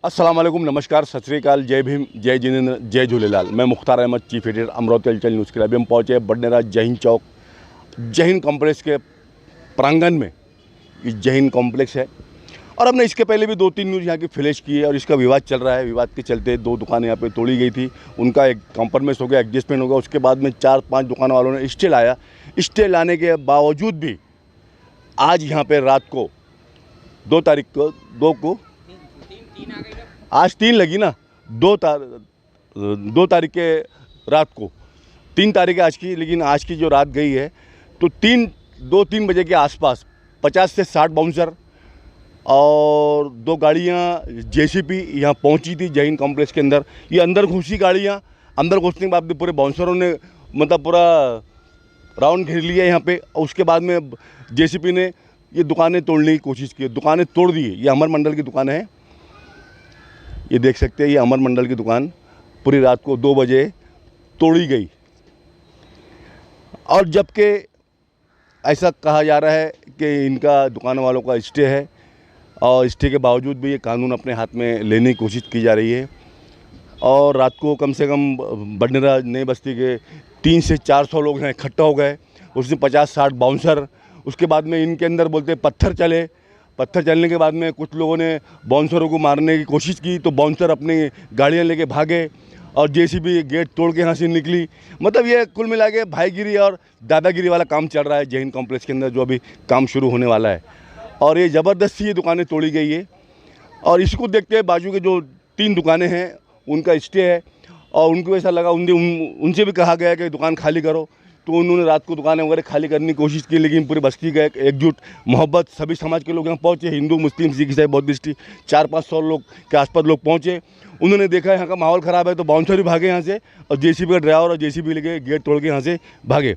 अस्सलाम वालेकुम, नमस्कार, सत श्री अकाल, जय भीम, जय जिनेंद्र, जय झूलेलाल। मैं मुख्तार अहमद, चीफ एडिटर, अमरावती हलचल न्यूज़ के लिए। अभी हम पहुँचे बडनेरा जय हिंद चौक, जय हिंद कॉम्प्लेक्स के प्रांगण में। ये जय हिंद कॉम्प्लेक्स है और हमने इसके पहले भी 2-3 न्यूज़ यहाँ की फ्लैश की है और इसका विवाद चल रहा है। विवाद के चलते 2 दुकानें यहाँ पे तोड़ी गई थी, उनका एक कॉम्प्रोमाइज़ हो गया, एडजस्टमेंट हो गया। उसके बाद में 4-5 दुकानों वालों ने स्टे लाया। स्टे लाने के बावजूद भी आज यहाँ पे रात को 2 तारीख को आज 3 लगी ना, 2 तारीख के रात को, 3 तारीख है आज की, लेकिन आज की जो रात गई है तो 2-3 बजे के आसपास 50 से 60 बाउंसर और 2 गाड़ियाँ जेसीबी यहाँ पहुँची थी जय हिंद कॉम्प्लेक्स के अंदर। ये अंदर घुसी गाड़ियाँ, अंदर घुसने के बाद पूरे बाउंसरों ने मतलब पूरा राउंड घेर लिया यहाँ पे। उसके बाद में जेसीबी ने ये दुकानें तोड़ने की कोशिश की, दुकानें तोड़ दी। ये अमर मंडल की दुकान है, ये देख सकते हैं, ये अमर मंडल की दुकान पूरी रात को 2 बजे तोड़ी गई। और जबकि ऐसा कहा जा रहा है कि इनका दुकान वालों का स्टे है और स्टे के बावजूद भी ये कानून अपने हाथ में लेने की कोशिश की जा रही है। और रात को कम से कम बडनेरा नई बस्ती के 300 से 400 लोग यहाँ इकट्ठा हो गए, उसमें 50-60 बाउंसर। उसके बाद में इनके अंदर बोलते पत्थर चले। पत्थर चलने के बाद में कुछ लोगों ने बाउंसरों को मारने की कोशिश की तो बाउंसर अपनी गाड़ियां लेके भागे और जेसीबी गेट तोड़ के यहाँ से निकली। मतलब ये कुल मिला के भाईगिरी और दादागिरी वाला काम चल रहा है जय हिंद कॉम्प्लेक्स के अंदर, जो अभी काम शुरू होने वाला है। और ये ज़बरदस्ती ये दुकानें तोड़ी गई है और इसको देखते हुए बाजू के जो 3 दुकानें हैं उनका स्टे है और उनको ऐसा लगा, उनसे भी कहा गया कि दुकान खाली करो, तो उन्होंने रात को दुकानें वगैरह खाली करने की कोशिश की। लेकिन पूरी बस्ती का एकजुट मोहब्बत, सभी समाज के लोग यहाँ पहुँचे, हिंदू, मुस्लिम, सिख, ईसाई, बौद्धिस्ट, 400-500 लोग के आसपास लोग पहुँचे। उन्होंने देखा यहाँ का माहौल ख़राब है तो बाउंसर भी भागे यहाँ से और जेसीबी का ड्राइवर और जेसीबी लेके गेट तोड़ के यहाँ से भागे।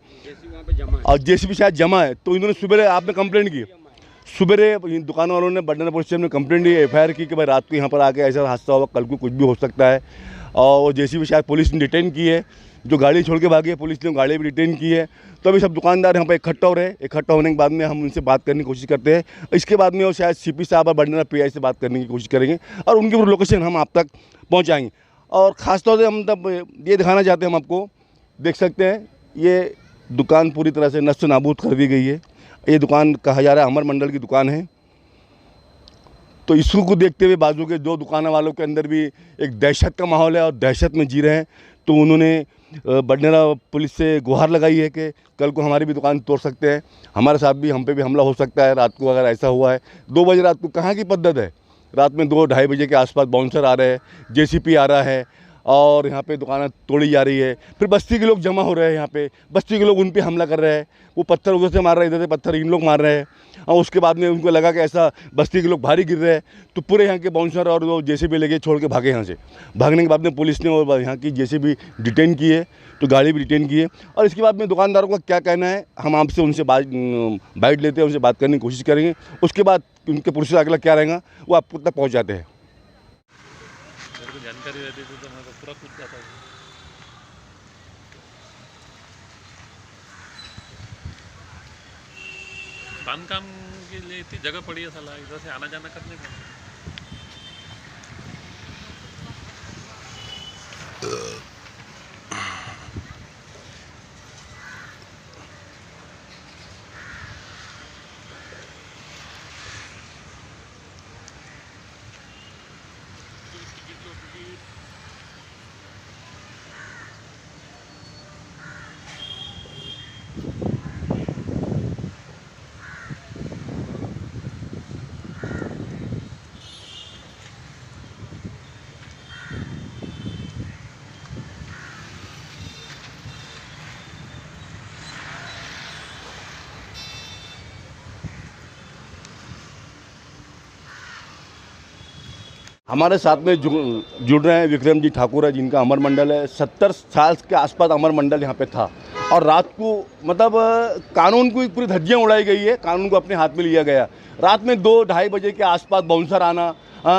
और जेसीबी शायद जमा है तो इन्होंने सुबह आपने कंप्लेंट की, सुबह दुकान वालों ने बडनेरा पुलिस स्टेशन में कंप्लेंट दी, FIR की कि भाई रात को यहाँ पर आके ऐसा हादसा हुआ, कल को कुछ भी हो सकता है। और वो जेसीबी शायद पुलिस ने डिटेन की है, जो गाड़ी छोड़ के भागी है पुलिस ने गाड़ी भी डिटेन की है। तो अभी सब दुकानदार यहाँ पर इकट्ठा हो रहे हैं। इकट्ठा होने के बाद में हम उनसे बात करने की कोशिश करते हैं। इसके बाद में वो शायद CP साहब और बडनेरा PI से बात करने की कोशिश करेंगे और उनकी पूरी लोकेशन हम आप तक पहुँचाएँगे। और ख़ासतौर से हम तब ये दिखाना चाहते हैं, हम आपको देख सकते हैं, ये दुकान पूरी तरह से नष्ट नाबूद कर दी गई है। ये दुकान कहा जा रहा है अमर मंडल की दुकान है। तो इसको को देखते हुए बाजू के 2 दुकान वालों के अंदर भी एक दहशत का माहौल है और दहशत में जी रहे हैं। तो उन्होंने बडनेरा पुलिस से गुहार लगाई है कि कल को हमारी भी दुकान तोड़ सकते हैं, हमारे साथ भी, हम पे भी हमला हो सकता है रात को अगर ऐसा हुआ है। 2 बजे रात को कहाँ की पद्धत है, रात में 2-2:30 बजे के आसपास बाउंसर आ रहे हैं, जेसीबी आ रहा है और यहाँ पे दुकानें तोड़ी जा रही है। फिर बस्ती के लोग जमा हो रहे हैं यहाँ पे, बस्ती के लोग उन पे हमला कर रहे हैं, वो पत्थर उधर से मार रहे हैं, इधर से पत्थर इन लोग मार रहे हैं। और उसके बाद में उनको लगा कि ऐसा बस्ती के लोग भारी गिर रहे हैं तो पूरे यहाँ के बाउंसर और वो जेसीबी लेके छोड़ के भागे यहाँ से। भागने के बाद में पुलिस ने और यहाँ की जेसीबी डिटेन की है, तो गाड़ी भी डिटेन की है। और इसके बाद में दुकानदारों का क्या कहना है हम आपसे उनसे बाइट लेते हैं, उनसे बात करने की कोशिश करेंगे। उसके बाद उनके प्रोसेस अगला क्या रहेगा वो आपको तक पहुँच जाते हैं। जानकारी रहती थी तो मैं पूरा कूद जाता था। बांधकाम के लिए इतनी जगह पड़ी है, साला इधर से आना जाना करने का। हमारे साथ में जुड़ रहे हैं विक्रम जी ठाकुर है, जिनका अमर मंडल है। 70 साल के आसपास अमर मंडल यहाँ पे था और रात को मतलब कानून को पूरी धज्जियाँ उड़ाई गई है, कानून को अपने हाथ में लिया गया। रात में 2-2:30 बजे के आसपास बाउंसर आना,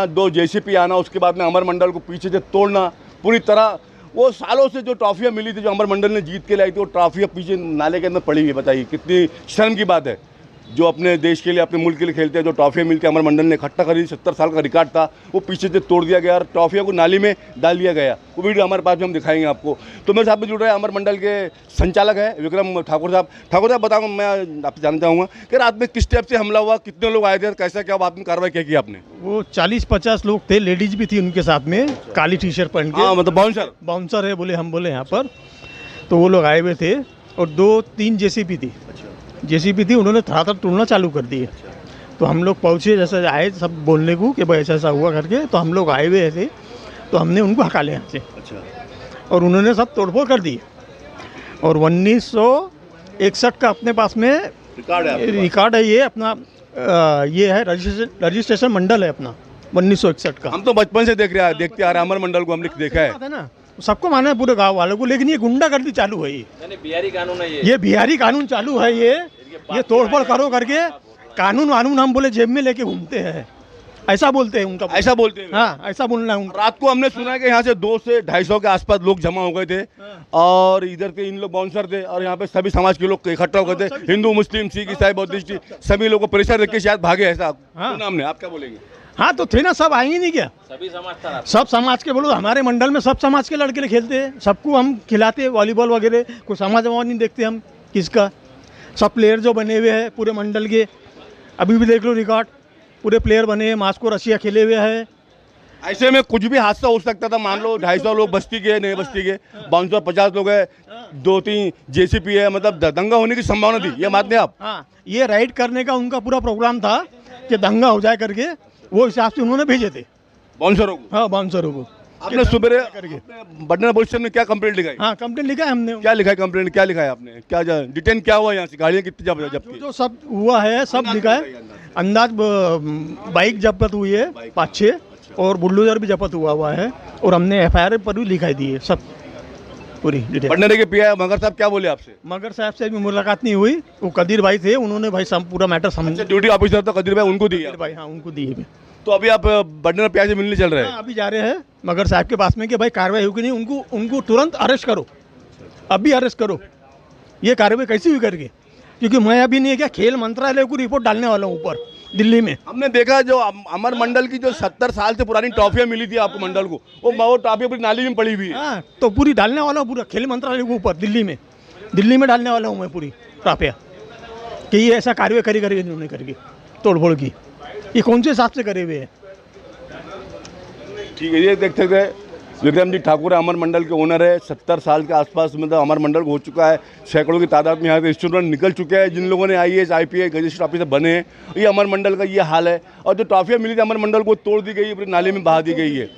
2 जेसीबी आना, उसके बाद में अमर मंडल को पीछे से तोड़ना पूरी तरह। वो सालों से जो ट्रॉफियाँ मिली थी, जो अमर मंडल ने जीत के लाई थी, वो ट्रॉफियाँ पीछे नाले के अंदर पड़ी हुई है। बताइए कितनी शर्म की बात है। जो अपने देश के लिए, अपने मुल्क के लिए खेलते हैं, जो ट्रॉफियाँ मिलती है, अमर मंडल ने इकट्ठा करी, 70 साल का रिकॉर्ड था, वो पीछे से तोड़ दिया गया और ट्रॉफियों को नाली में डाल दिया गया। वो वीडियो हमारे पास में हम दिखाएंगे आपको। तो मेरे साथ में जुड़ रहे हैं अमर मंडल के संचालक है विक्रम ठाकुर साहब। ठाकुर साहब बताऊँ, मैं आपसे जानना चाहूँगा कि रात में किस टाइप से हमला हुआ, कितने लोग आए थे, कैसा क्या आपने कार्रवाई क्या की आपने? वो 40-50 लोग थे, लेडीज भी थी उनके साथ में, काली टी शर्ट पहन के। हाँ, मतलब बाउंसर है बोले, हम बोले यहाँ पर। तो वो लोग आए हुए थे और 2-3 जेसीबी थी। जेसीबी थी, उन्होंने धड़ाधड़ तोड़ना चालू कर दिए। तो हम लोग पहुँचे, जैसे आए सब बोलने को कि भाई ऐसा ऐसा हुआ करके, तो हम लोग आए हुए थे, तो हमने उनको हटा लिया यहाँ से। और उन्होंने सब तोड़फोड़ कर दी। और 1961 का अपने पास में रिकॉर्ड है ये अपना, ये है रजिस्ट्रेशन मंडल है अपना 1961 का। हम तो बचपन से देखते आ रहे हैं अमर मंडल को, हमने देखा है ना, सबको माना है पूरे गांव वालों को। लेकिन ये गुंडागर्दी चालू है, बिहारी कानून है ये बिहारी कानून चालू है। ये तोड़फोड़ करो करके कानून हम बोले जेब में लेके घूमते हैं, ऐसा बोलते हैं उनका। ऐसा बोलते हैं? हाँ, ऐसा बोलना है उनका। रात को हमने सुना है कि यहाँ से 200 से 250 के आसपास लोग जमा हो गए थे। और इधर के इन लोग बाउंसर थे और यहाँ पे सभी समाज के लोग इकट्ठा हो गए थे, हिंदू, मुस्लिम, सिख, ईसाई, बौद्धिस्ट, सभी लोगों को प्रेशर देख के शायद भागे, ऐसा सुना हमने। आप क्या बोलेंगे? हाँ, तो थे ना, सब आएंगे नहीं क्या? सभी समाज था, सब समाज के। बोलो हमारे मंडल में सब समाज के लड़के खेलते हैं, सबको हम खिलाते हैं वॉलीबॉल वगैरह। कोई समाज नहीं देखते हम किसका। सब प्लेयर जो बने हुए हैं पूरे मंडल के, अभी भी देख लो रिकॉर्ड, पूरे प्लेयर बने हैं, मास्को रशिया खेले हुए हैं। ऐसे में कुछ भी हादसा हो सकता था। मान लो 250 लोग बस्ती के, नए बस्ती के, 550 लोग है, 2-3 जेसीपी है, मतलब दंगा होने की संभावना थी, ये मानते हैं आप? हाँ, ये राइड करने का उनका पूरा प्रोग्राम था कि दंगा हो जाए करके, वो हिसाब से उन्होंने भेजे थे बाउंसरों को। हाँ, बाउंसरों को। आपने सुबह बडनेरा पुलिस स्टेशन में क्या कंप्लेंट लिखाई? हाँ, कंप्लेंट लिखा है हमने। क्या लिखा है कंप्लेंट, क्या लिखा है आपने? क्या डिटेन क्या हुआ यहाँ से? गाड़ियाँ कितनी जब्त? जो सब हुआ है सब लिखा है। अंदाज बाइक जब्त हुई है 5-6 और बुलडोजर भी जब्त हुआ है। और हमने FIR पर भी लिखाई दी है सब पूरी डिटेल। बडनेरे के PI मगर साहब क्या बोले आपसे? मगर साहब से भी मुलाकात नहीं हुई। वो कदीर भाई थे, उन्होंने भाई पूरा मैटर समझ। ड्यूटी ऑफिसर तो कदीर भाई, उनको दी है भाई? हाँ, उनको दी है। तो अभी आप बडनेरा PI से मिलने चल रहे हैं? अभी जा रहे हैं मगर साहब के पास में कि भाई कार्रवाई होगी नहीं, उनको तुरंत अरेस्ट करो, अभी अरेस्ट करो। ये कार्रवाई कैसी हुई करके? क्योंकि मैं अभी नहीं है क्या, खेल मंत्रालय को रिपोर्ट डालने वाला हूँ ऊपर दिल्ली में। हमने देखा जो अमर मंडल की जो 70 साल से पुरानी ट्रॉफियाँ मिली थी आपको मंडल को, वो ट्रॉफियाँ पूरी नाली में पड़ी हुई है। हाँ, तो पूरी डालने वाला हूँ, पूरा खेल मंत्रालय को ऊपर दिल्ली में डालने वाला हूँ मैं पूरी ट्रॉफियाँ, कि ये ऐसा कार्रवाई करेगी इन्होंने करके तोड़फोड़ की। ये कौन से हिसाब से करे हुए हैं? ठीक है, ये देख सकते हैं विक्रम जी ठाकुर अमर मंडल के ओनर है। 70 साल के आसपास मतलब अमर मंडल हो चुका है, सैकड़ों की तादाद में यहाँ के स्टूडेंट निकल चुके हैं। जिन लोगों ने IAS IPS गजेस्टेड ऑफिसर बने हैं, ये अमर मंडल का ये हाल है। और जो ट्रॉफियाँ मिली थी अमर मंडल को तोड़ दी गई है, पूरी नाली में बहा दी गई है।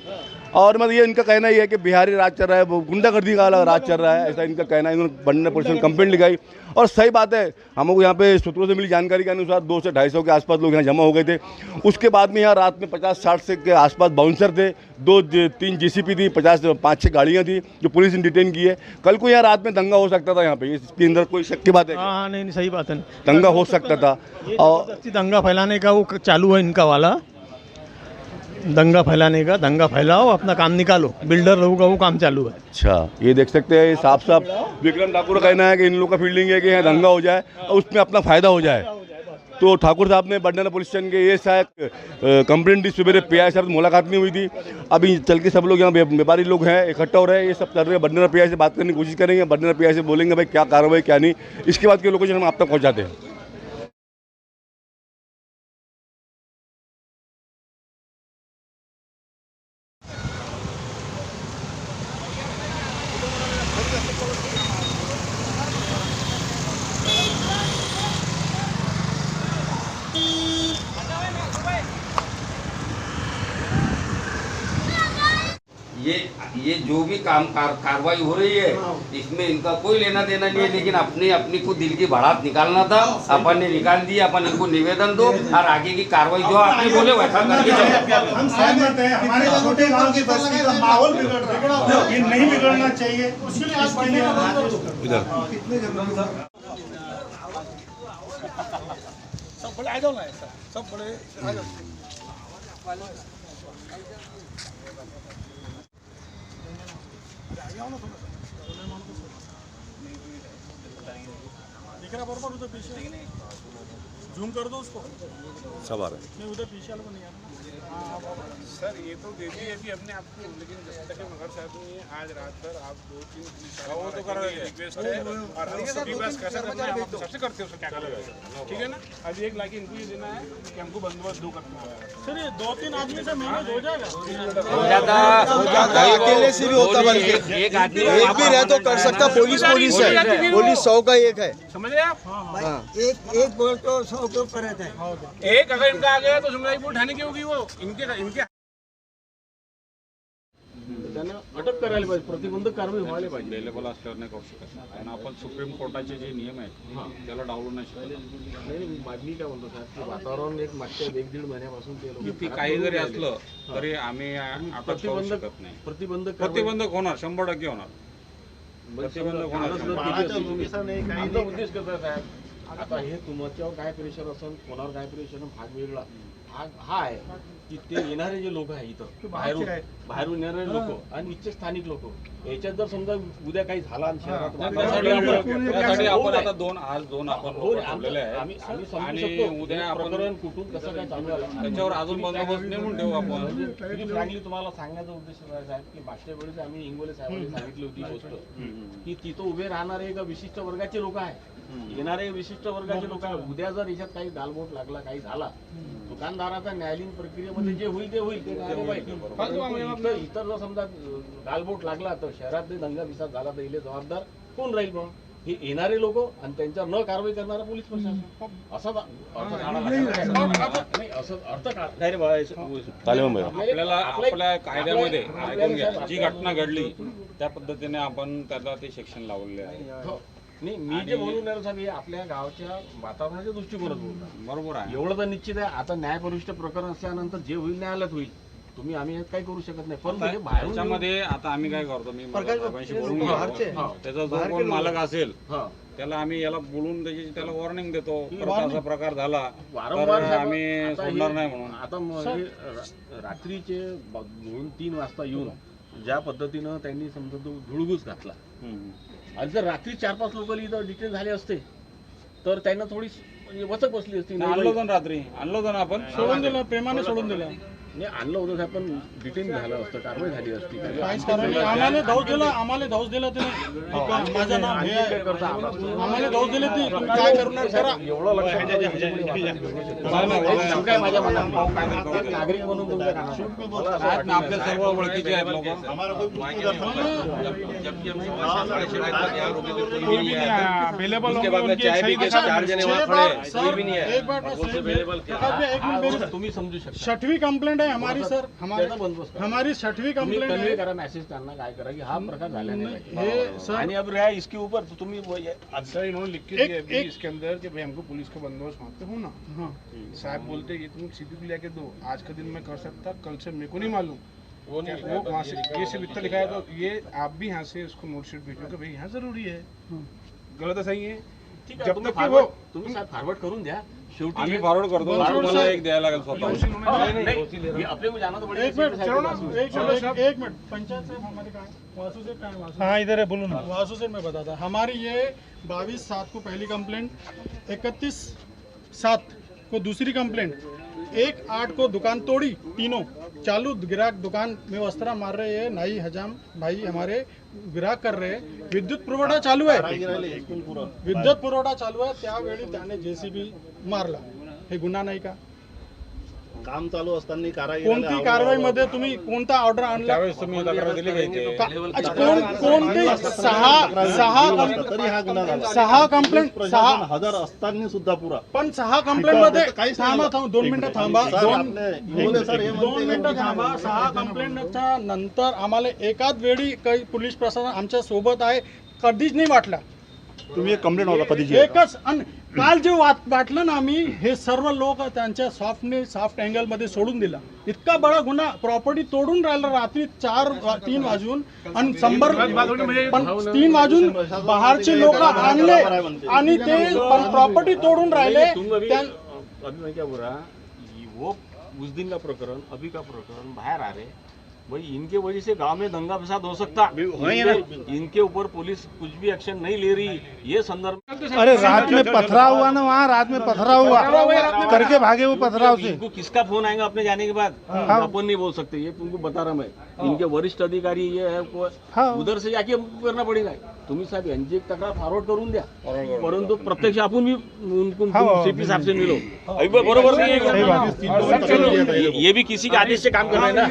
और मतलब ये इनका कहना ही है कि बिहारी राज चल रहा है, वो गुंडागर्दी का राज चल रहा है, ऐसा इनका कहना है। इन्होंने बडनेरा पुलिस में कंप्लेंट लिखाई और सही बात है, हमको यहाँ पे सूत्रों से मिली जानकारी के अनुसार 200 से 250 के आसपास लोग यहाँ जमा हो गए थे। उसके बाद में यहाँ रात में 50-60 से के आसपास बाउंसर थे, 2-3 जेसीपी थी, 5-6 गाड़ियाँ थी जो पुलिस ने डिटेन की है। कल को यहाँ रात में दंगा हो सकता था यहाँ पे, इसके अंदर कोई शक की बात है? हाँ, नहीं, सही बात है, दंगा हो सकता था। और दंगा फैलाने का वो चालू है इनका वाला, दंगा फैलाने का। दंगा फैलाओ, अपना काम निकालो, बिल्डर लोगों का वो काम चालू है। अच्छा, ये देख सकते हैं साफ विक्रम ठाकुर का कहना है कि इन लोगों का फील्डिंग है कि यहाँ दंगा हो जाए और उसमें अपना फ़ायदा हो जाए। तो ठाकुर साहब ने बडनेरा पुलिस स्टेशन के ये शायद कंप्लेंट दी, सुबह PI साहब से मुलाकात नहीं हुई थी। अभी चल के सब लोग यहाँ व्यापारी लोग हैं, इकट्ठा हो रहे हैं, ये सब चल रहे हैं। बडनेरा PI से बात करने की कोशिश करेंगे, बडनेरा PI से बोलेंगे भाई क्या कार्रवाई क्या नहीं, इसके बाद के लोकेशन हम आप तक पहुँचाते हैं। ये जो भी कार्रवाई हो रही है इसमें इनका कोई लेना देना नहीं है, लेकिन अपनी को दिल की भड़ास निकालना था, अपन ने निकाल दिया। अपन इनको निवेदन दो और आगे की कार्रवाई जो आपने बोले वैसा करके चलो। हम सहमत हैं, हमारे छोटे गांव की बस्ती का माहौल बिगड़ रहा है, ये नहीं बिगड़ना चाहिए। इसके लिए सब बड़े आ जाओ ना, ऐसा सब बड़े आ जाओ। दिख रहा बरोबर उधर पीछे। जूम कर दो उसको। सब आ रहे हैं। नहीं उधर पीछे वाले को नहीं आ रहा। सर ये तो दे दिए अभी अपने आप को, लेकिन जब तक मगर साहब ने आज रात भर आप 2-3 पुलिस वो तो कर रहे थे रिक्वेस्ट है और हम सबके पास कैसा करना है हम सबसे करते हैं, उसका क्या करेगा, ठीक है ना। अभी एक लाख इनको ये देना है कि हमको बंदोबस्त दो करना है। सर ये 2-3 आदमी से मैनेज हो जाएगा। हो जाता अकेले से भी होता, बल्कि एक आदमी एक भी रह तो कर सकता। पुलिस है, पुलिस 100 का 1 है। समझ रहे आप। एक बोल तो 100 के ऊपर रहता है। एक अगर इनका आ गया तो जिम्मेदारी वो उठाने की होगी, वो इनके त्यांना अटक करायला पाहिजे, प्रतिबंधक कारवाई व्हायला पाहिजे. अवेलेबल असल्यावर नाही करू शकत, कारण आपण सुप्रीम कोर्टाचे जे नियम आहेत त्याला डावलू नाही शकत. नाही मी काय म्हणतो साहेब, की वातावरण एक मागच्या 1-1.5 महिन्यापासून ते लोक काही जरी असलं तरी आम्ही प्रतिबंधक नाही. प्रतिबंधक होणार, 100% होणार. प्रतिबंधक होणार. आमचा उद्देश कसा आहे साहेब, आता हे तुमच्यावर काय प्रेशर असेल, कोणावर काय प्रेशर, भाग वेगळा. भाग हा आहे की ते येणारे जे लोक आहे इथं बाहेरून येणारे लोक आणि इथचे स्थानिक लोक, याच्यात जर समजा उद्या काही झाला आणि शहरात त्यासाठी आपण आता दोन आपण ठेवलेले आहे आणि उद्या प्रकरण कुठून कसं काय चालू आहे त्याच्यावर अजून बंदोबस्त नेमून ठेवू आपण. फ्रँकली तुम्हाला सांगण्याचा उद्देश आहे साहेब, की मागच्या वेळेस आम्ही इंगोले साहेबांनी सांगितली होती गोष्ट, की तिथं उभे राहणारे एका विशिष्ट वर्गाचे लोक आहे, येणारे विशिष्ट वर्गाचे लोक आहे. उद्या जर याच्यात काही गालबोट लागला, काही झाला, दुकानदाराचा न्यायालयीन प्रक्रियेमध्ये जे होईल ते होईल, ते इतर जर समजा गालबोट लागला तर शहरात दंगा विसाद झाला तर इले जबाबदार कोण राहील? मग हे येणारे लोक आणि त्यांच्यावर न कारवाई करणारा पोलीस प्रशासन, असा अर्थ आपल्याला आपल्या कायद्यामध्ये जी घटना घडली त्या पद्धतीने आपण त्याला ते सेक्शन लावलेले आहे. नाही मी जे बोलून राहिलो साहेब, हे आपल्या गावच्या वातावरणाच्या दृष्टिकोनातून बरोबर आहे. एवढं तर निश्चित आहे, आता न्यायपरिष्ठ प्रकरण असल्यानंतर जे होईल न्यायालयात होईल, तुम्ही आम्ही काही करू शकत नाही. पण बाहेरच्यामध्ये आता आम्ही काय करतो, मी साहेबांशी बोलून घेतो, त्याचा जो कोण मालक असेल त्याला आम्ही याला बोलून त्याला वॉर्निंग देतो, असा प्रकार झाला वारंवार आम्ही सोडणार नाही म्हणून. आता रात्रीचे 2-3 वाजता येऊन ज्या पद्धतीनं त्यांनी समजा तो धुळगूस घातला आणि जर रात्री 4-5 लोक इथं डिटेन झाले असते तर त्यांना थोडी वचक बसली असती. आणलं होतं रात्री, आणलं होतं ना आपण, सोडून दिलं, प्रेमाने सोडून दिलं. नाही आणलं होतं साहेब, पण डिटेन झालं असतं, कारवाई झाली असती. आम्हाला धावस दिला, आम्हाला धावस दिला ते माझं नाव हे आहे. आम्हाला धावस दिले ते काय करणार करा. एवढं लक्षात काय माझ्या मनात नागरिक म्हणून तुमच्या आपल्या सर्व ओळखीचे आहेत लोक. तुम्ही समजू शकता. 6वीं कंप्लेंट है हमारी सर, हमारी 6वीं कंप्लेंट है. करा मैसेज करना काय करा की हा प्रकार झाला नाही आणि अब रहा इसके ऊपर तो तुम्ही अच्छा इन्होंने लिख के दिया अभी इसके अंदर कि भाई हमको पुलिस का बंदोबस्त मांगते हो ना। हाँ साहब बोलते ये तुम सीपी को लेके दो, आज का दिन मैं कर सकता, कल से मेरे को नहीं मालूम। वो वहाँ से ये सिर्फ इतना लिखा है, तो ये आप भी यहाँ से उसको नोटशीट भेजो कि भाई यहाँ जरूरी है, गलत है सही है। जब तक कि वो तुम्ही साहेब फॉरवर्ड करून द्या, शेवटी आम्ही फॉरवर्ड करतो, मला एक द्यायला लागेल स्वतः। आपले को जाना तो बड़े एक मिनट चलो ना, एक मिनट पंचायत साहब हमारे कहाँ है? वासु से कहाँ है? वासु हाँ इधर है, बोलो ना। वासु से मैं बताता, हमारी ये 22/7 को पहली कंप्लेंट, 31/7 को दूसरी कंप्लेंट, 1/8 को दुकान तोड़ी, तीनों चालू ग्राहक दुकान में वस्त्रा मार रहे हैं, नाई हजाम भाई हमारे ग्राहक कर रहे हैं, विद्युत पुरवठा चालू आहे, विद्युत पुरवठा चालू आहे, त्यावेळी त्याने JCB मारला, हे गुन्हा नाही का? काम चालू असताना कोणती कारवाई मध्ये तुम्ही कोणता ऑर्डर आणला? तुम्ही तक्रार दिली का इथे? कोणती 6 कंप्लेंट 6,000 असताना सुद्धा पुरा पण 6 कंप्लेंट मध्ये थांबा 2 मिनिटं थांबा, 2 मिनिटं थांबा। 6 कंप्लेंटच्या नंतर आम्हाला एकाच वेळी काही पोलीस प्रशासन आमच्या सोबत आहे कधीच नाही वाटला। तुम्ही एक कंप्लेंट होता कधी एकच आणि काल जे वाटलं ना आम्ही, हे सर्व लोक त्यांच्या सॉफ्ट अँगल मध्ये सोडून दिला। इतका बडा गुन्हा, प्रॉपर्टी तोडून राहिला रात्री 3 वाजून आणि 3 वाजून बाहेरचे लोक आणले आणि ते प्रॉपर्टी तोडून राहिले। अभी मैं क्या बोल रहा, वो उस दिन का प्रकरण अभी का प्रकरण बाहर आ रहे, भाई इनके वजह से गांव में दंगा फसाद हो सकता, इनके ऊपर पुलिस कुछ भी एक्शन नहीं ले रही, ये संदर्भ। अरे रात में पथराव हुआ ना, वहाँ रात में पथराव हुआ, करके भागे वो पथराव से। इनको किसका फोन आएगा अपने जाने के बाद, अपन नहीं बोल सकते, ये तुमको बता रहा मैं। इनके वरिष्ठ अधिकारी ये है, उधर से जाके करना पडेगा। तुम्ही साहेब यांची एक तक्रार फॉरवर्ड करून द्या, परंतु प्रत्यक्ष आपण भी उनको सीपी साहब से मिलो, बरोबर नहीं है? ये भी किसी के आदेश से काम कर रहे हैं ना।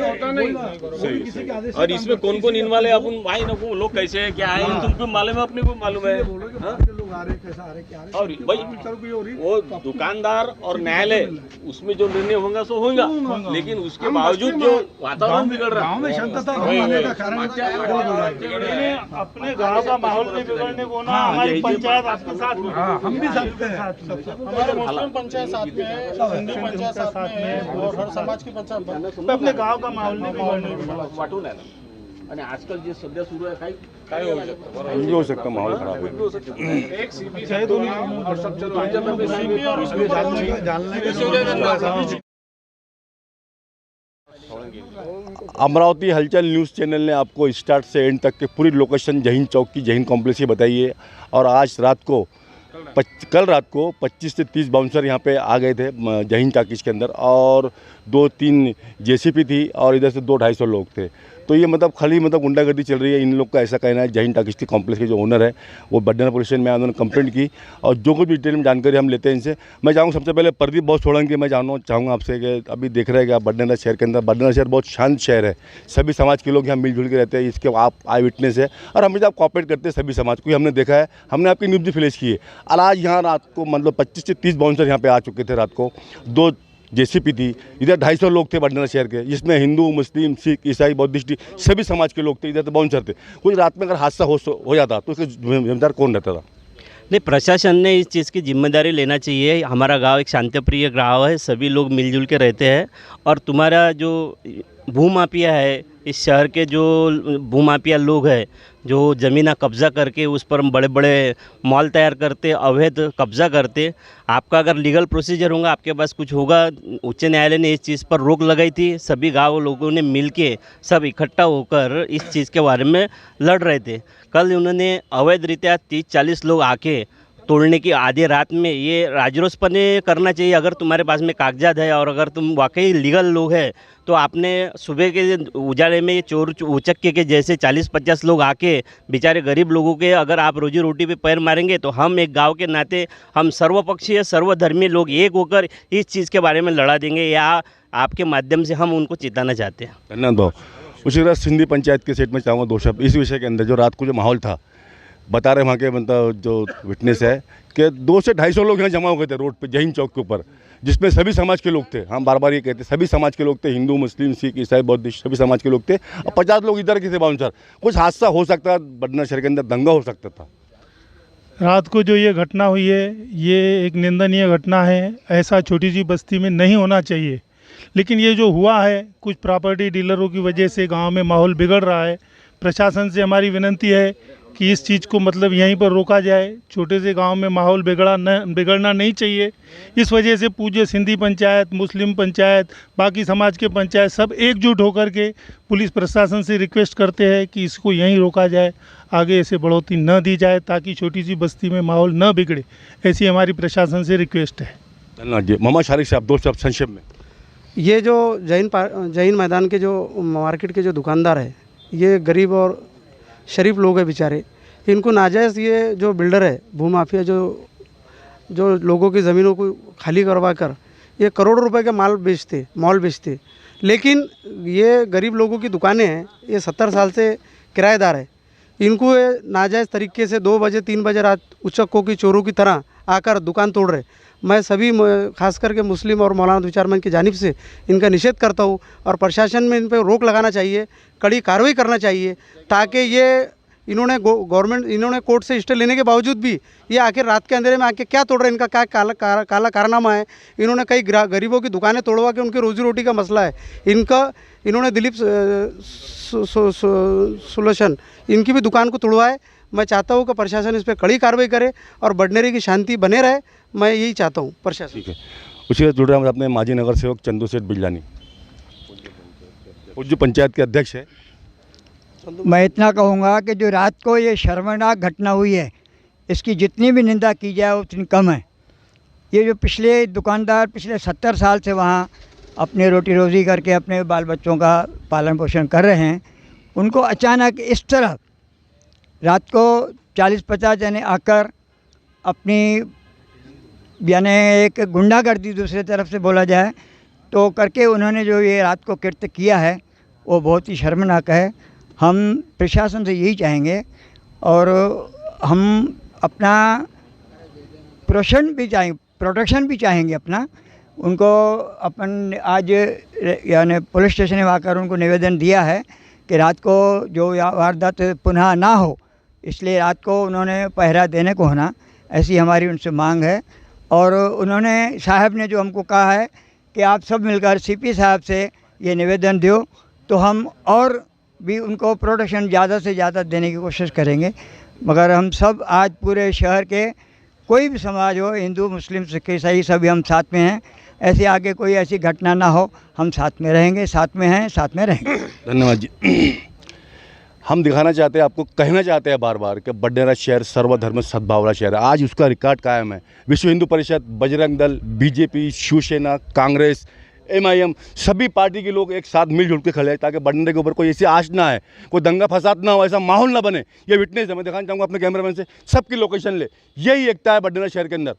और इसमें कौन कौन इन्वॉल्व है, अपन भाई ना वो लोग कैसे है क्या है, तुमको मालूम है, अपने को मालूम है। और भाई वो दुकानदार और न्यायालय उसमें जो निर्णय होगा सो होगा, लेकिन उसके बावजूद जो वातावरण बिगड़ रहा है, अपने गाँव का माहौल नहीं बिगड़ने को ना, हमारी पंचायत आपके साथ में, हम भी साथ हैं, हमारे मुस्लिम पंचायत साथ में है, हिंदू पंचायत साथ में है, और हर समाज की पंचायत। अपने गाँव का माहौल नहीं बिगड़ने वाटून आहे ना। आणि आजकाल जे सध्या सुरू आहे काय होऊ शकतं, कुछ भी हो सकता है, माहौल खराब है। हो सकतं। एक सीपी और सब चलो अमरावती हलचल न्यूज़ चैनल ने आपको स्टार्ट से एंड तक के पूरी लोकेशन जहीन चौक की, जहीन कॉम्प्लेक्स की बताई है। और आज रात को कल रात को 25 से 30 बाउंसर यहाँ पे आ गए थे जहीन टाकिज के अंदर, और 2-3 जेसीपी थी, और इधर से 200-250 लोग थे। तो ये मतलब खाली गुंडागर्दी चल रही है, इन लोग का ऐसा कहना है। जहीन टाकिज के कॉम्प्लेक्स के जो ओनर है वो बड्डना पुलिस स्टेशन में उन्होंने कंप्लेंट की, और जो कुछ भी डिटेल में जानकारी हम लेते हैं इनसे। मैं चाहूँगा सबसे पहले प्रदीप बहुत सोलंकी, मैं जानना चाहूँगा आपसे कि अभी देख रहे हैं कि आप बड्डना शहर के अंदर, बड्डना शहर बहुत शांत शहर है, सभी समाज के लोग यहाँ मिलजुल के रहते हैं, इसके आप आई विटनेस है, और हमेशा आप कॉपरेट करते हैं सभी समाज को, हमने देखा है, हमने आपकी न्यूज़ भी फ्लैश की है। और आज यहाँ रात को मतलब 25 से 30 बाउंसर यहाँ पे आ चुके थे रात को, 2 जेसीपी थी, इधर 250 लोग थे बड्डना शहर के, जिसमें हिंदू, मुस्लिम, सिख, ईसाई, बौद्धिस्ट सभी समाज के लोग थे, इधर तो बाउंसर थे। कुछ रात में अगर हादसा हो जाता तो उसका जिम्मेदार कौन रहता था? नहीं, प्रशासन ने इस चीज़ की जिम्मेदारी लेना चाहिए। हमारा गांव एक शांतिप्रिय गांव है, सभी लोग मिलजुल के रहते हैं, और तुम्हारा जो भूमाफिया है, इस शहर के जो भूमाफिया लोग हैं जो ज़मीना कब्ज़ा करके उस पर बड़े बड़े मॉल तैयार करते, अवैध कब्ज़ा करते, आपका अगर लीगल प्रोसीजर होगा, आपके पास कुछ होगा। उच्च न्यायालय ने इस चीज़ पर रोक लगाई थी, सभी गांव लोगों ने मिलके सब इकट्ठा होकर इस चीज़ के बारे में लड़ रहे थे। कल उन्होंने अवैध रीत्या 30-40 लोग आके तोड़ने की आधी रात में, ये राजरोसपने करना चाहिए। अगर तुम्हारे पास में कागजात है और अगर तुम वाकई लीगल लोग हैं तो आपने सुबह के उजाले में ये चोर उचक्के के जैसे 40-50 लोग आके बेचारे गरीब लोगों के अगर आप रोजी रोटी पे पैर मारेंगे, तो हम एक गांव के नाते हम सर्वपक्षीय सर्वधर्मी लोग एक होकर इस चीज़ के बारे में लड़ा देंगे, या आपके माध्यम से हम उनको चेताना चाहते हैं। धन्यवाद भाव। उसी तरह सिंधी पंचायत के सेट में चाहूँगा 2 शब्द इस विषय के अंदर। जो रात को जो माहौल था, बता रहे वहाँ के मतलब जो विटनेस है कि 200 से 250 लोग यहाँ जमा हो गए थे रोड पे जहीन चौक के ऊपर, जिसमें सभी समाज के लोग थे। हम बार बार ये कहते सभी समाज के लोग थे, हिंदू, मुस्लिम, सिख, ईसाई, बौद्धिस्ट सभी समाज के लोग थे, और 50 लोग इधर के थे बाउंसर। कुछ हादसा हो सकता, बड्डना शहर के अंदर दंगा हो सकता था। रात को जो ये घटना हुई है, ये एक निंदनीय घटना है, ऐसा छोटी सी बस्ती में नहीं होना चाहिए। लेकिन ये जो हुआ है, कुछ प्रॉपर्टी डीलरों की वजह से गांव में माहौल बिगड़ रहा है। प्रशासन से हमारी विनती है कि इस चीज़ को मतलब यहीं पर रोका जाए। छोटे से गांव में माहौल बिगड़ना नहीं चाहिए। इस वजह से पूज्य सिंधी पंचायत, मुस्लिम पंचायत, बाकी समाज के पंचायत सब एकजुट होकर के पुलिस प्रशासन से रिक्वेस्ट करते हैं कि इसको यहीं रोका जाए, आगे ऐसे बढ़ोतरी न दी जाए, ताकि छोटी सी बस्ती में माहौल न बिगड़े। ऐसी हमारी प्रशासन से रिक्वेस्ट है। धन्यवाद जी। मोहम्मद शारिक साहब 2 शब्द संक्षेप में। ये जो जैन मैदान के जो मार्केट के जो दुकानदार है, ये गरीब और शरीफ लोग हैं बेचारे। इनको नाजायज़ ये जो बिल्डर है, भूमाफिया जो लोगों की ज़मीनों को खाली करवा कर ये करोड़ों रुपए के मॉल बेचते। लेकिन ये गरीब लोगों की दुकानें हैं, ये 70 साल से किराएदार है। इनको ये नाजायज़ तरीके से 2 बजे 3 बजे रात उचक्कों की चोरों की तरह आकर दुकान तोड़ रहे। मैं सभी खास करके मुस्लिम और मौलाना विचारमंच की जानिब से इनका निषेध करता हूँ, और प्रशासन में इन पर रोक लगाना चाहिए, कड़ी कार्रवाई करना चाहिए, ताकि ये इन्होंने कोर्ट से स्टे लेने के बावजूद भी ये आखिर रात के अंधेरे में आके क्या तोड़ रहे हैं, इनका क्या काला कारनामा है। इन्होंने कई गरीबों की दुकानें तोड़वा के उनकी रोजी रोटी का मसला है। इन्होंने दिलीप सोल्यूशन इनकी भी दुकान को तोड़वाए। मैं चाहता हूँ कि प्रशासन इस पर कड़ी कार्रवाई करे और बडनेरे की शांति बने रहे। मैं यही चाहता हूँ प्रशासन। ठीक है। उसी से जुड़ रहे हैं अपने माजी नगर सेवक चंदू सेठ बिजलानी। और जो पंचायत के अध्यक्ष है, मैं इतना कहूँगा कि जो रात को ये शर्मनाक घटना हुई है, इसकी जितनी भी निंदा की जाए उतनी कम है। ये जो पिछले दुकानदार पिछले 70 साल से वहाँ अपने रोटी रोज़ी करके अपने बाल बच्चों का पालन पोषण कर रहे हैं, उनको अचानक इस तरह रात को 40-50 जने आकर अपनी यानी एक गुंडागर्दी दूसरे तरफ से बोला जाए तो करके उन्होंने जो ये रात को कृत्य किया है वो बहुत ही शर्मनाक है। हम प्रशासन से यही चाहेंगे और हम अपना प्रोटेक्शन भी चाहेंगे अपना। उनको अपन आज यानी पुलिस स्टेशन में आकर उनको निवेदन दिया है कि रात को जो वारदात पुनः ना हो, इसलिए रात को उन्होंने पहरा देने को होना, ऐसी हमारी उनसे मांग है। और उन्होंने साहब ने जो हमको कहा है कि आप सब मिलकर सीपी साहब से ये निवेदन दो, तो हम और भी उनको प्रोटेक्शन ज़्यादा से ज़्यादा देने की कोशिश करेंगे। मगर हम सब आज पूरे शहर के कोई भी समाज हो, हिंदू मुस्लिम सिख ईसाई, सभी हम साथ में हैं। ऐसे आगे कोई ऐसी घटना ना हो, हम साथ में रहेंगे, साथ में हैं, साथ में रहेंगे। धन्यवाद जी। हम दिखाना चाहते हैं, आपको कहना चाहते हैं बार बार कि बडनेरा शहर सर्वधर्म सद्भावना शहर है। आज उसका रिकॉर्ड कायम है। विश्व हिंदू परिषद, बजरंग दल, बीजेपी, शिवसेना, कांग्रेस, MIM, सभी पार्टी के लोग एक साथ मिलजुल के खड़े हैं ताकि बडनेरा के ऊपर कोई ऐसी आश ना है, कोई दंगा फसाद ना हो, ऐसा माहौल ना बने। ये विटनेस है। मैं दिखाना चाहूँगा अपने कैमरामैन से, सबकी लोकेशन ले। यही एकता है बडनेरा शहर के अंदर।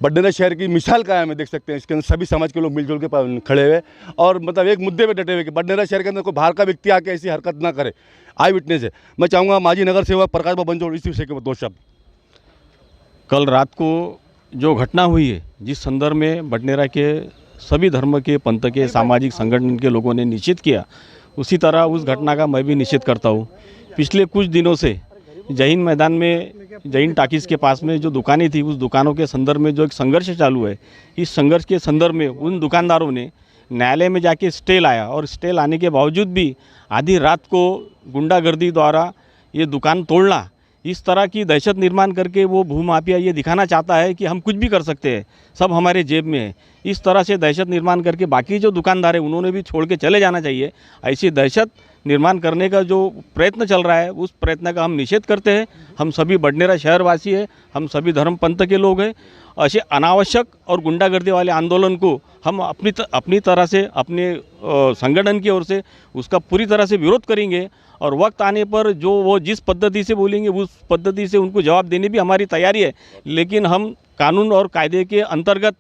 बडनेरा शहर की मिसाल कायम है, देख सकते हैं। इसके अंदर सभी समाज के लोग मिलजुल के खड़े हुए और मतलब एक मुद्दे पे डटे हुए कि बडनेरा शहर के अंदर कोई बाहर का व्यक्ति आके ऐसी हरकत ना करे। आई विटनेस है। मैं चाहूँगा माजी नगर सेवक प्रकाश बाबू बंजोड़ इस विषय के 2 शब्द। कल रात को जो घटना हुई है, जिस संदर्भ में बडनेरा के सभी धर्म के, पंथ के, सामाजिक संगठन के लोगों ने निश्चित किया, उसी तरह उस घटना का मैं भी निश्चित करता हूँ। पिछले कुछ दिनों से जय हिंद मैदान में, जय हिंद टाकीज़ के पास में जो दुकानें थी, उस दुकानों के संदर्भ में जो एक संघर्ष चालू है, इस संघर्ष के संदर्भ में उन दुकानदारों ने न्यायालय में जाके स्टे लाया और स्टे लाने के बावजूद भी आधी रात को गुंडागर्दी द्वारा ये दुकान तोड़ना, इस तरह की दहशत निर्माण करके वो भूमाफिया ये दिखाना चाहता है कि हम कुछ भी कर सकते हैं, सब हमारे जेब में है। इस तरह से दहशत निर्माण करके बाकी जो दुकानदार है उन्होंने भी छोड़ के चले जाना चाहिए। ऐसी दहशत निर्माण करने का जो प्रयत्न चल रहा है, उस प्रयत्न का हम निषेध करते हैं। हम सभी बडनेरा शहरवासी हैं, हम सभी धर्म पंथ के लोग हैं। ऐसे अनावश्यक और गुंडागर्दी वाले आंदोलन को हम अपनी तरह से, अपने संगठन की ओर से उसका पूरी तरह से विरोध करेंगे और वक्त आने पर जो वो जिस पद्धति से बोलेंगे उस पद्धति से उनको जवाब देने भी हमारी तैयारी है। लेकिन हम कानून और कायदे के अंतर्गत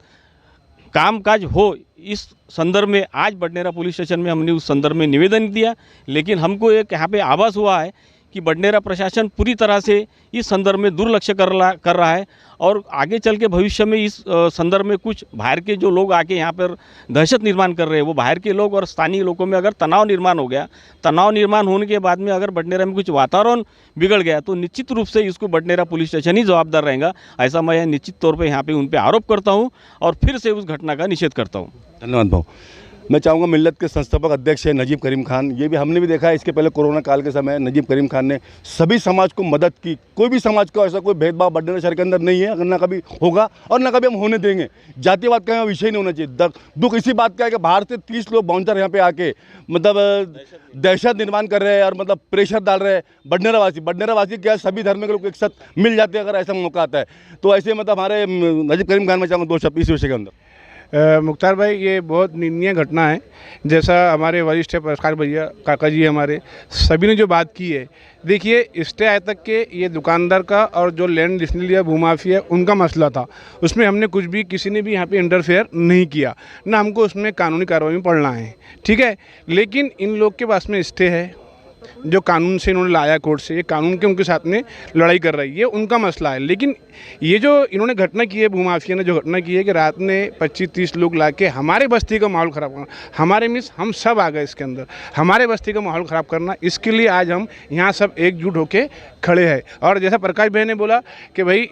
कामकाज हो, इस संदर्भ में आज बडनेरा पुलिस स्टेशन में हमने उस संदर्भ में निवेदन दिया। लेकिन हमको एक यहाँ पे आभास हुआ है कि बडनेरा प्रशासन पूरी तरह से इस संदर्भ में दुर्लक्ष्य कर रहा है और आगे चल के भविष्य में इस संदर्भ में कुछ बाहर के जो लोग आके यहाँ पर दहशत निर्माण कर रहे हैं, वो बाहर के लोग और स्थानीय लोगों में अगर तनाव निर्माण हो गया, तनाव निर्माण होने के बाद में अगर बडनेरा में कुछ वातावरण बिगड़ गया तो निश्चित रूप से इसको बडनेरा पुलिस स्टेशन ही जवाबदार रहेगा। ऐसा मैं निश्चित तौर पर यहाँ पर उन पर आरोप करता हूँ और फिर से उस घटना का निषेध करता हूँ। धन्यवाद भाऊ। मैं चाहूँगा मिल्लत के संस्थापक अध्यक्ष है नजीब करीम खान। ये भी हमने भी देखा है, इसके पहले कोरोना काल के समय नजीब करीम खान ने सभी समाज को मदद की। कोई भी समाज का ऐसा कोई भेदभाव बडनेरा शहर के अंदर नहीं है, अगर ना कभी होगा और ना कभी हम होने देंगे। जातिवाद का यहाँ विषय नहीं होना चाहिए। दुख इसी बात का है कि बाहर से 30 लोग बाउंसर यहाँ पे आके मतलब दहशत निर्माण कर रहे हैं और मतलब प्रेशर डाल रहे हैं। बडनेरा वासी क्या सभी धर्म के लोग एक साथ मिल जाते हैं अगर ऐसा मौका आता है तो। ऐसे मतलब हमारे नजीब करीम खान में चाहूँगा 2 शब्द इस विषय के अंदर। मुख्तार भाई, ये बहुत निंदनीय घटना है। जैसा हमारे वरिष्ठ प्रकाश भैया, काका जी हमारे सभी ने जो बात की है, देखिए स्टे आए तक के ये दुकानदार का और जो लैंड जिसने लिया भूमाफिया उनका मसला था। उसमें हमने कुछ भी, किसी ने भी यहाँ पे इंटरफेयर नहीं किया, ना हमको उसमें कानूनी कार्रवाई में पड़ना है, ठीक है। लेकिन इन लोग के पास में स्टे है, जो कानून से इन्होंने लाया कोर्ट से, ये कानून के उनके साथ में लड़ाई कर रही है, ये उनका मसला है। लेकिन ये जो इन्होंने घटना की है, भूमाफिया ने जो घटना की है कि रात में 25-30 लोग लाके हमारे बस्ती का माहौल ख़राब करना, हमारे मिस हम सब आ गए इसके अंदर, हमारे बस्ती का माहौल ख़राब करना, इसके लिए आज हम यहाँ सब एकजुट होके खड़े हैं। और जैसा प्रकाश भाई ने बोला कि भाई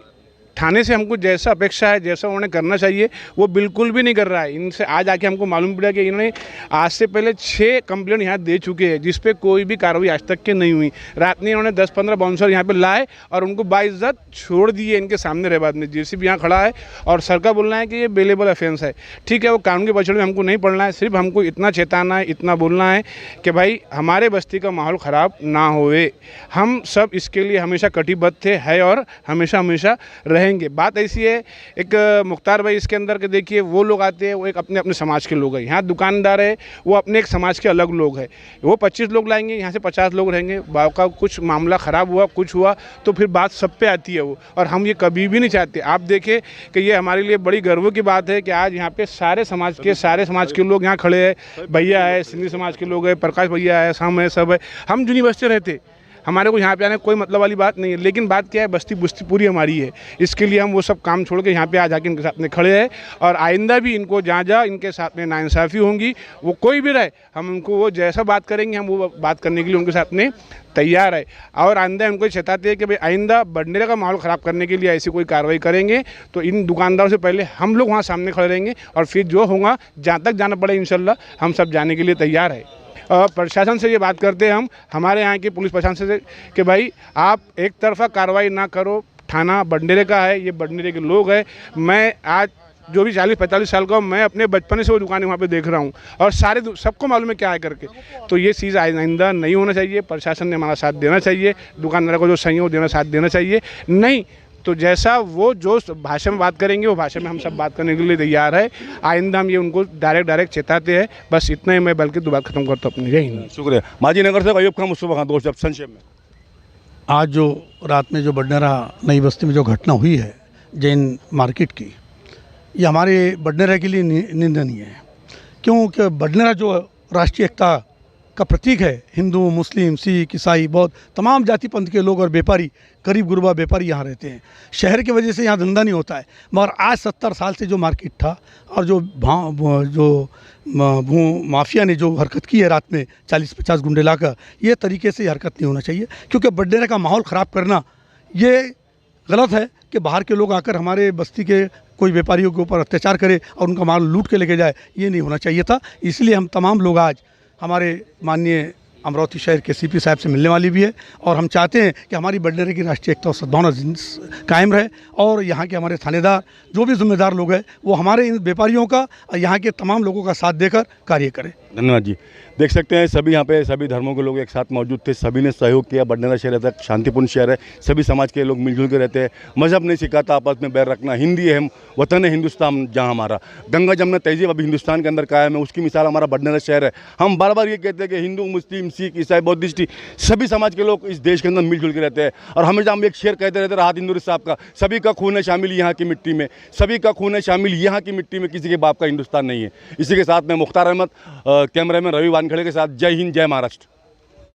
थाने से हमको जैसा अपेक्षा है, जैसा उन्होंने करना चाहिए, वो बिल्कुल भी नहीं कर रहा है। इनसे आज आके हमको मालूम पड़ा कि इन्होंने आज से पहले 6 कंप्लेंट यहाँ दे चुके हैं, जिस पे कोई भी कार्रवाई आज तक के नहीं हुई। रात में इन्होंने 10-15 बाउंसर यहाँ पे लाए और उनको बाइज्जत छोड़ दिए इनके सामने रह बाद में। जेसीबी यहाँ खड़ा है और सर का बोलना है कि ये बेलेबल ऑफेंस है। ठीक है, वो कानून के पछड़ में हमको नहीं पड़ना है, सिर्फ हमको इतना चेताना है, इतना बोलना है कि भाई हमारे बस्ती का माहौल ख़राब ना होए। हम सब इसके लिए हमेशा कटिबद्ध थे, है और हमेशा रहेंगे। बात ऐसी है, एक मुख्तार भाई इसके अंदर के देखिए, वो लोग आते हैं, वो एक अपने अपने समाज के लोग हैं। यहाँ दुकानदार है, वो अपने एक समाज के अलग लोग हैं। वो 25 लोग लाएंगे, यहाँ से 50 लोग रहेंगे। बाव का कुछ मामला ख़राब हुआ, कुछ हुआ तो फिर बात सब पे आती है वो, और हम ये कभी भी नहीं चाहते। आप देखें कि ये हमारे लिए बड़ी गर्व की बात है कि आज यहाँ पे सारे समाज के लोग यहाँ खड़े हैं। भैया है, सिंधी समाज के लोग हैं, प्रकाश भैया है, हम है, सब है। हम जूनी बस्ती रहते, हमारे को यहाँ पे आने कोई मतलब वाली बात नहीं है, लेकिन बात क्या है, बस्ती पूरी हमारी है। इसके लिए हम वो सब काम छोड़ के यहाँ पे आज आके इनके साथ में खड़े हैं, और आइंदा भी इनको जहाँ इनके साथ में नाइंसाफ़ी होंगी, वो कोई भी रहे, हम उनको वो जैसा बात करेंगे, हम वो बात करने के लिए उनके साथ में तैयार है। और आइंदा उनको चेताते हैं कि भाई आइंदा बंडलेरा का माहौल ख़राब करने के लिए ऐसी कोई कार्रवाई करेंगे तो इन दुकानदारों से पहले हम लोग वहाँ सामने खड़े रहेंगे, और फिर जो होगा, जहाँ तक जाना पड़े इंशाल्लाह हम सब जाने के लिए तैयार है। प्रशासन से ये बात करते हैं हम, हमारे यहाँ के पुलिस प्रशासन से, कि भाई आप एक तरफा कार्रवाई ना करो। थाना बंडलेरे का है, ये बंडलेरे के लोग हैं। मैं आज जो भी 40-45 साल का हूँ, मैं अपने बचपन से वो दुकानें वहाँ पे देख रहा हूँ, और सारे सबको मालूम है क्या है करके। तो ये चीज़ आइंदा नहीं होना चाहिए। प्रशासन ने हमारा साथ देना चाहिए, दुकानदारों को जो सहयोग देना, साथ देना चाहिए। नहीं तो जैसा वो जो भाषा में बात करेंगे, वो भाषा में हम सब बात करने के लिए तैयार है। आइंदा हम ये उनको डायरेक्ट चेताते हैं। बस इतना ही मैं बल्कि दोबारा खत्म करता हूँ अपनी। जय हिंद। शुक्रिया। माजी नगर से अयूब खान मुस्तफा खान, दोस्त अब संक्षेप में। आज जो रात में जो बडनेरा नई बस्ती में जो घटना हुई है जैन मार्केट की, ये हमारे बडनेरा के लिए निंदनीय है, क्योंकि बडनेरा जो राष्ट्रीय एकता का प्रतीक है। हिंदू, मुस्लिम, सिख, ईसाई, बौद्ध, तमाम जाति पंथ के लोग और व्यापारी, गरीब गुरबा व्यापारी यहाँ रहते हैं। शहर की वजह से यहाँ धंधा नहीं होता है, मगर आज 70 साल से जो मार्केट था, और जो भू माफिया ने जो हरकत की है रात में 40-50 गुंडे लाकर, ये तरीके से हरकत नहीं होना चाहिए। क्योंकि बडनेरा का माहौल ख़राब करना ये गलत है कि बाहर के लोग आकर हमारे बस्ती के कोई व्यापारियों के ऊपर अत्याचार करे और उनका माल लूट के लेके जाए, ये नहीं होना चाहिए था। इसलिए हम तमाम लोग आज हमारे माननीय अमरावती शहर के सीपी साहब से मिलने वाली भी है, और हम चाहते हैं कि हमारी बडनेरा की राष्ट्रीय एकता और सद्भावना कायम रहे, और यहाँ के हमारे थानेदार जो भी जिम्मेदार लोग हैं वो हमारे इन व्यापारियों का और यहाँ के तमाम लोगों का साथ देकर कार्य करें। धन्यवाद जी। देख सकते हैं सभी यहाँ पे सभी धर्मों के लोग एक साथ मौजूद थे, सभी ने सहयोग किया। बडनेरा शहर ऐसा शांतिपूर्ण शहर है, सभी समाज के लोग मिलजुल के रहते हैं। मजहब नहीं सिखाता आपस में बैर रखना। हिंदी है, वतन है हिंदुस्तान जहाँ हमारा, गंगा जमुना तहजीब अभी हिंदुस्तान के अंदर कायम है, उसकी मिसाल हमारा बडनेरा शहर है। हम बार बार ये कहते हैं कि हिंदू, मुस्लिम, सिख, ईसाई, बौद्धिस्ट सभी समाज के लोग इस देश के अंदर मिलजुल के रहते हैं। और हमेशा हम एक शेर कहते रहते हैं राहत इंदौरी साहब का, सभी का खून है शामिल यहाँ की मिट्टी में, सभी का खून है शामिल यहाँ की मिट्टी में, किसी के बाप का हिंदुस्तान नहीं है। इसी के साथ में मुख्तार अहमद, कैमरामैन रवि वानखेड़े के साथ, जय हिंद, जय महाराष्ट्र।